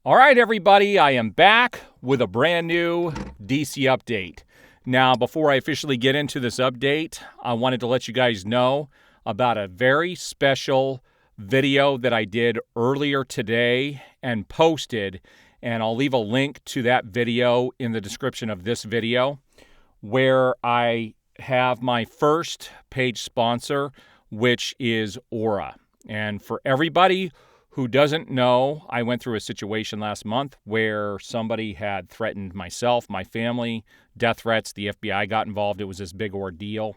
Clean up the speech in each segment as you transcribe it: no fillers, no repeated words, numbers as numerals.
All right, everybody, I am back with a brand new DC update. Now, before I officially get into this update, I wanted to let you guys know about a very special video that I did earlier today and posted, and I'll leave a link to that video in the description of this video, where I have my first page sponsor, which is Aura. And for everybody who doesn't know, I went through a situation last month where somebody had threatened myself, my family, death threats. The FBI got involved. It was this big ordeal.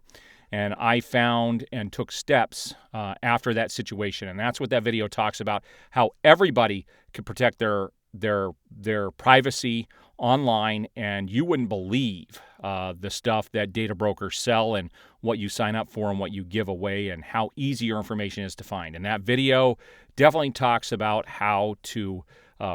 And I found and took steps after that situation. And that's what that video talks about, how everybody can protect their privacy online. And you wouldn't believe the stuff that data brokers sell and what you sign up for and what you give away and how easy your information is to find. And that video definitely talks about how to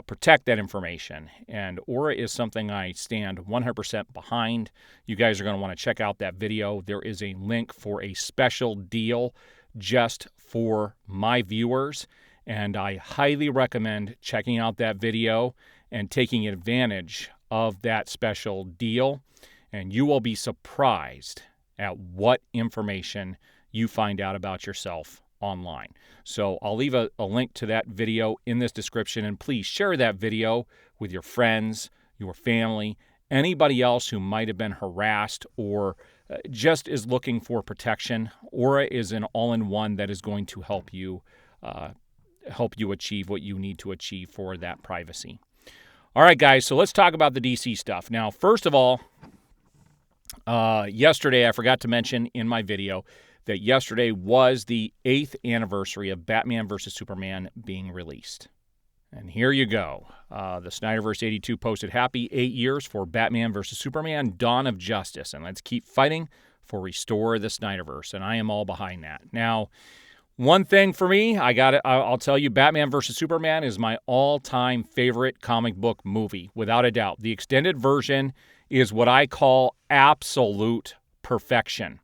protect that information. And Aura is something I stand 100% behind. You guys are going to want to check out that video. There is a link for a special deal just for my viewers. And I highly recommend checking out that video and taking advantage of that special deal. And you will be surprised at what information you find out about yourself online. So I'll leave a link to that video in this description, and please share that video with your friends, your family, anybody else who might have been harassed or just is looking for protection. Aura is an all-in-one that is going to help you achieve what you need to achieve for that privacy. All right, guys, so let's talk about the DC stuff. Now, first of all, yesterday I forgot to mention in my video that yesterday was the 8th anniversary of Batman vs. Superman being released. And here you go. The Snyderverse 82 posted, "Happy 8 years for Batman vs. Superman, Dawn of Justice. And let's keep fighting for Restore the Snyderverse." And I am all behind that. Now, one thing for me, I'll tell you, Batman vs. Superman is my all-time favorite comic book movie, without a doubt. The extended version is what I call absolute perfection.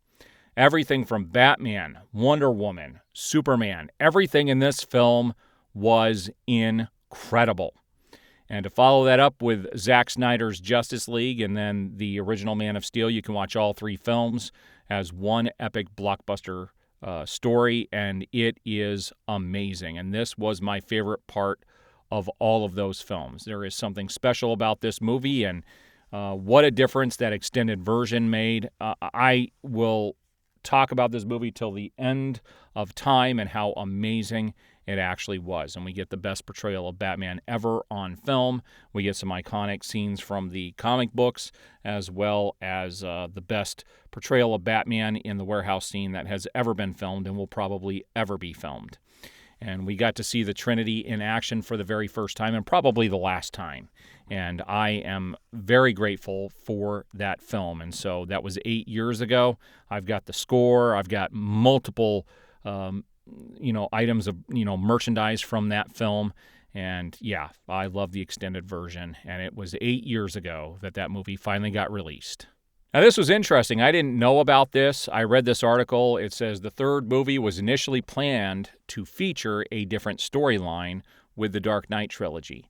Everything from Batman, Wonder Woman, Superman, everything in this film was incredible. And to follow that up with Zack Snyder's Justice League and then the original Man of Steel, you can watch all three films as one epic blockbuster story, and it is amazing. And this was my favorite part of all of those films. There is something special about this movie, and what a difference that extended version made. I will talk about this movie till the end of time and how amazing it actually was. And we get the best portrayal of Batman ever on film. We get some iconic scenes from the comic books, as well as the best portrayal of Batman in the warehouse scene that has ever been filmed and will probably ever be filmed. And we got to see the Trinity in action for the very first time and probably the last time. And I am very grateful for that film. And so that was 8 years ago. I've got the score. I've got multiple, items of, merchandise from that film. And yeah, I love the extended version. And it was 8 years ago that movie finally got released. Now, this was interesting. I didn't know about this. I read this article. It says the third movie was initially planned to feature a different storyline with the Dark Knight trilogy.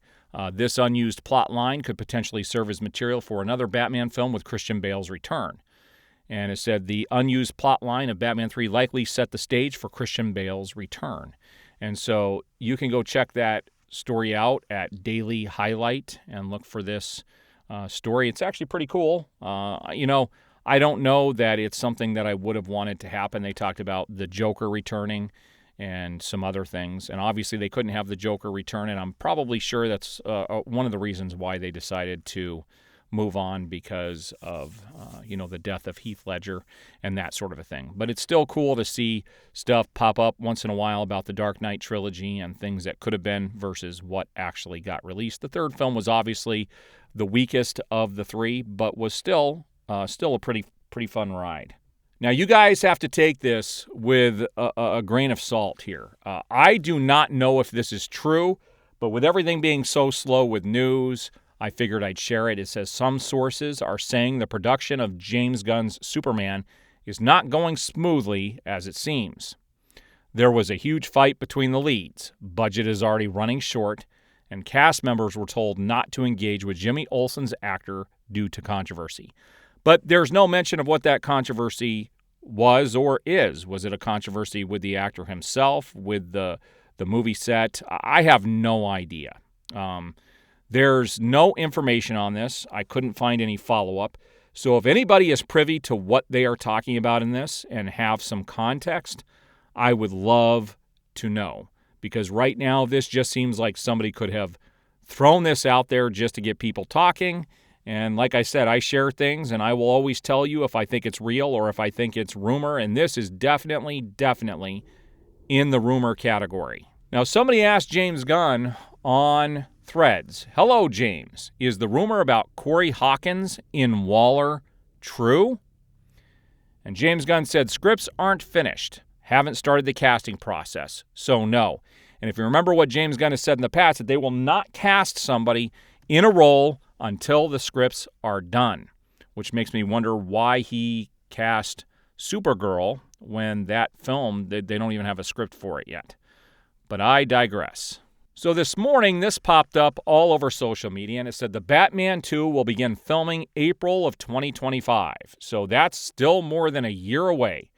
This unused plot line could potentially serve as material for another Batman film with Christian Bale's return. And it said the unused plot line of Batman 3 likely set the stage for Christian Bale's return. And so you can go check that story out at Daily Highlight and look for this story. It's actually pretty cool. I don't know that it's something that I would have wanted to happen. They talked about the Joker returning and some other things. And obviously they couldn't have the Joker return, and I'm probably sure that's one of the reasons why they decided to move on, because of, the death of Heath Ledger and that sort of a thing. But it's still cool to see stuff pop up once in a while about the Dark Knight trilogy and things that could have been versus what actually got released. The third film was obviously the weakest of the three, but was still a pretty fun ride. Now, you guys have to take this with a grain of salt here. I do not know if this is true, but with everything being so slow with news, I figured I'd share it. It says some sources are saying the production of James Gunn's Superman is not going smoothly as it seems. There was a huge fight between the leads. Budget is already running short, and cast members were told not to engage with Jimmy Olsen's actor due to controversy. But there's no mention of what that controversy was or is. Was it a controversy with the actor himself, with the movie set? I have no idea. There's no information on this. I couldn't find any follow-up. So if anybody is privy to what they are talking about in this and have some context, I would love to know. Because right now, this just seems like somebody could have thrown this out there just to get people talking. And like I said, I share things, and I will always tell you if I think it's real or if I think it's rumor. And this is definitely in the rumor category. Now, somebody asked James Gunn on Threads, "Hello, James. Is the rumor about Corey Hawkins in Waller true?" And James Gunn said, "Scripts aren't finished. Haven't started the casting process, so no." And if you remember what James Gunn has said in the past, that they will not cast somebody in a role until the scripts are done, which makes me wonder why he cast Supergirl when that film, they don't even have a script for it yet. But I digress. So this morning, this popped up all over social media, and it said the Batman 2 will begin filming April of 2025. So that's still more than a year away.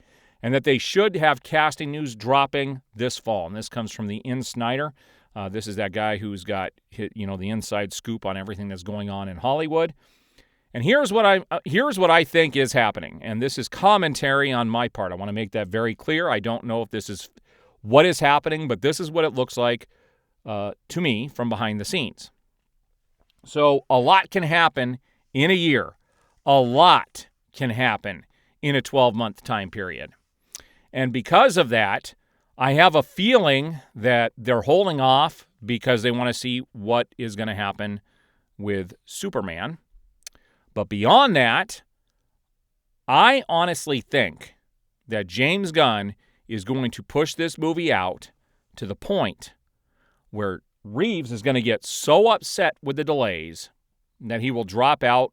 And that they should have casting news dropping this fall. And this comes from the In Snyder. This is that guy who's got the inside scoop on everything that's going on in Hollywood. And here's what I think is happening. And this is commentary on my part. I want to make that very clear. I don't know if this is what is happening, but this is what it looks like to me from behind the scenes. So a lot can happen in a year. A lot can happen in a 12-month time period. And because of that, I have a feeling that they're holding off because they want to see what is going to happen with Superman. But beyond that, I honestly think that James Gunn is going to push this movie out to the point where Reeves is going to get so upset with the delays that he will drop out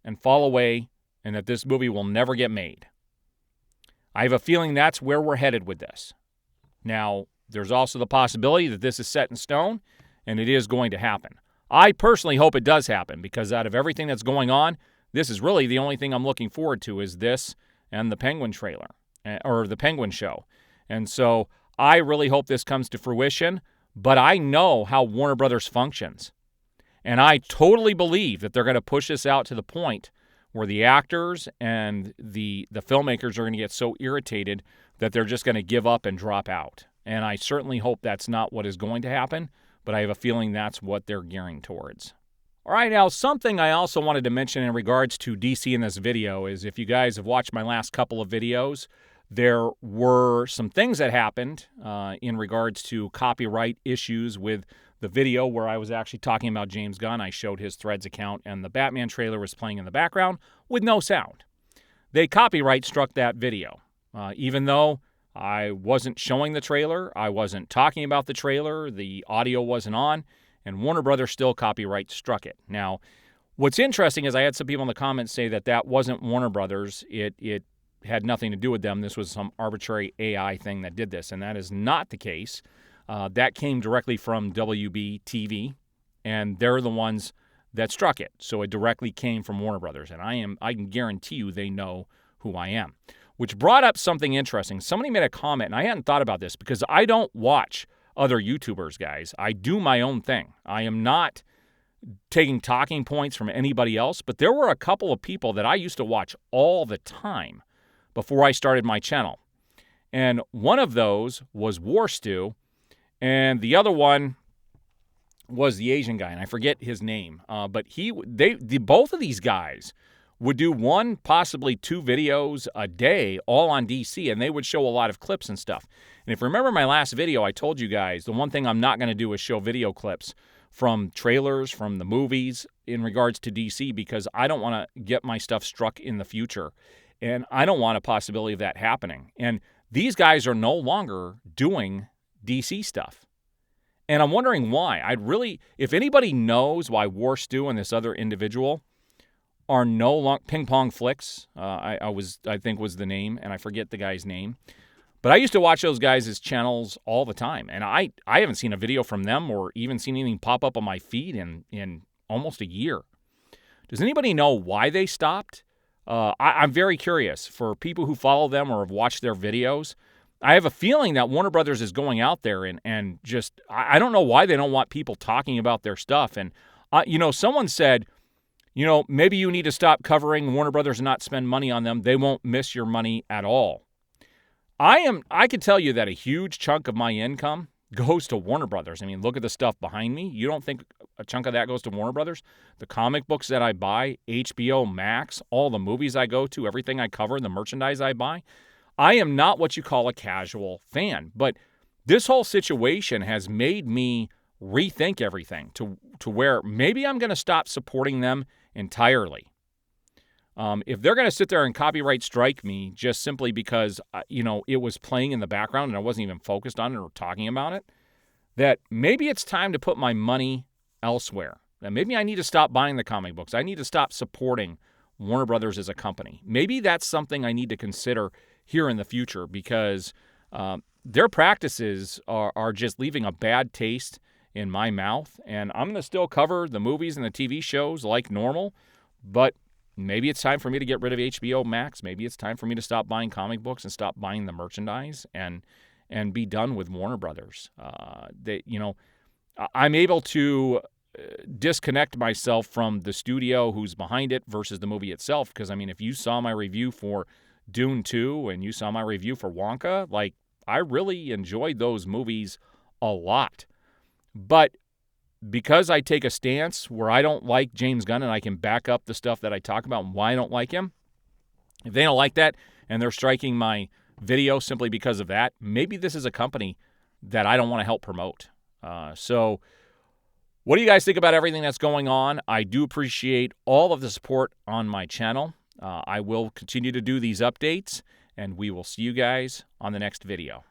and fall away and that this movie will never get made. I have a feeling that's where we're headed with this. Now, there's also the possibility that this is set in stone, and it is going to happen. I personally hope it does happen, because out of everything that's going on, this is really the only thing I'm looking forward to is this and the Penguin trailer, or the Penguin show. And so I really hope this comes to fruition, but I know how Warner Brothers functions. And I totally believe that they're going to push this out to the point where the actors and the filmmakers are going to get so irritated that they're just going to give up and drop out. And I certainly hope that's not what is going to happen, but I have a feeling that's what they're gearing towards. All right, now something I also wanted to mention in regards to DC in this video is if you guys have watched my last couple of videos, there were some things that happened in regards to copyright issues with the video where I was actually talking about James Gunn. I showed his Threads account, and the Batman trailer was playing in the background with no sound. They copyright struck that video. Even though I wasn't showing the trailer, I wasn't talking about the trailer, the audio wasn't on, and Warner Brothers still copyright struck it. Now, what's interesting is I had some people in the comments say that wasn't Warner Brothers. It had nothing to do with them. This was some arbitrary AI thing that did this, and that is not the case. That came directly from WB-TV, and they're the ones that struck it. So it directly came from Warner Brothers, and I can guarantee you they know who I am. Which brought up something interesting. Somebody made a comment, and I hadn't thought about this because I don't watch other YouTubers, guys. I do my own thing. I am not taking talking points from anybody else, but there were a couple of people that I used to watch all the time before I started my channel. And one of those was War Stew, and the other one was the Asian guy, and I forget his name. But both of these guys would do one, possibly two videos a day, all on DC, and they would show a lot of clips and stuff. And if you remember my last video, I told you guys the one thing I'm not going to do is show video clips from trailers, from the movies in regards to DC, because I don't want to get my stuff struck in the future, and I don't want a possibility of that happening. And these guys are no longer doing DC stuff. And I'm wondering why. If anybody knows why War Stew and this other individual are no longer Ping Pong Flicks, I think was the name, and I forget the guy's name. But I used to watch those guys' channels all the time, and I haven't seen a video from them or even seen anything pop up on my feed in almost a year. Does anybody know why they stopped? I'm very curious. For people who follow them or have watched their videos, I have a feeling that Warner Brothers is going out there and just, I don't know why they don't want people talking about their stuff. And, someone said, maybe you need to stop covering Warner Brothers and not spend money on them. They won't miss your money at all. I can tell you that a huge chunk of my income goes to Warner Brothers. I mean, look at the stuff behind me. You don't think a chunk of that goes to Warner Brothers? The comic books that I buy, HBO Max, all the movies I go to, everything I cover, the merchandise I buy. I am not what you call a casual fan, but this whole situation has made me rethink everything to where maybe I'm going to stop supporting them entirely. If they're going to sit there and copyright strike me just simply because, it was playing in the background and I wasn't even focused on it or talking about it, that maybe it's time to put my money elsewhere. That maybe I need to stop buying the comic books. I need to stop supporting Warner Brothers as a company. Maybe that's something I need to consider here in the future because their practices are just leaving a bad taste in my mouth. And I'm going to still cover the movies and the TV shows like normal, but maybe it's time for me to get rid of HBO Max. Maybe it's time for me to stop buying comic books and stop buying the merchandise and be done with Warner Brothers. I'm able to disconnect myself from the studio who's behind it versus the movie itself. Because, if you saw my review for Dune 2 and you saw my review for Wonka, I really enjoyed those movies a lot. But because I take a stance where I don't like James Gunn and I can back up the stuff that I talk about and why I don't like him, if they don't like that and they're striking my video simply because of that, maybe this is a company that I don't want to help promote. So what do you guys think about everything that's going on? I do appreciate all of the support on my channel. I will continue to do these updates, and we will see you guys on the next video.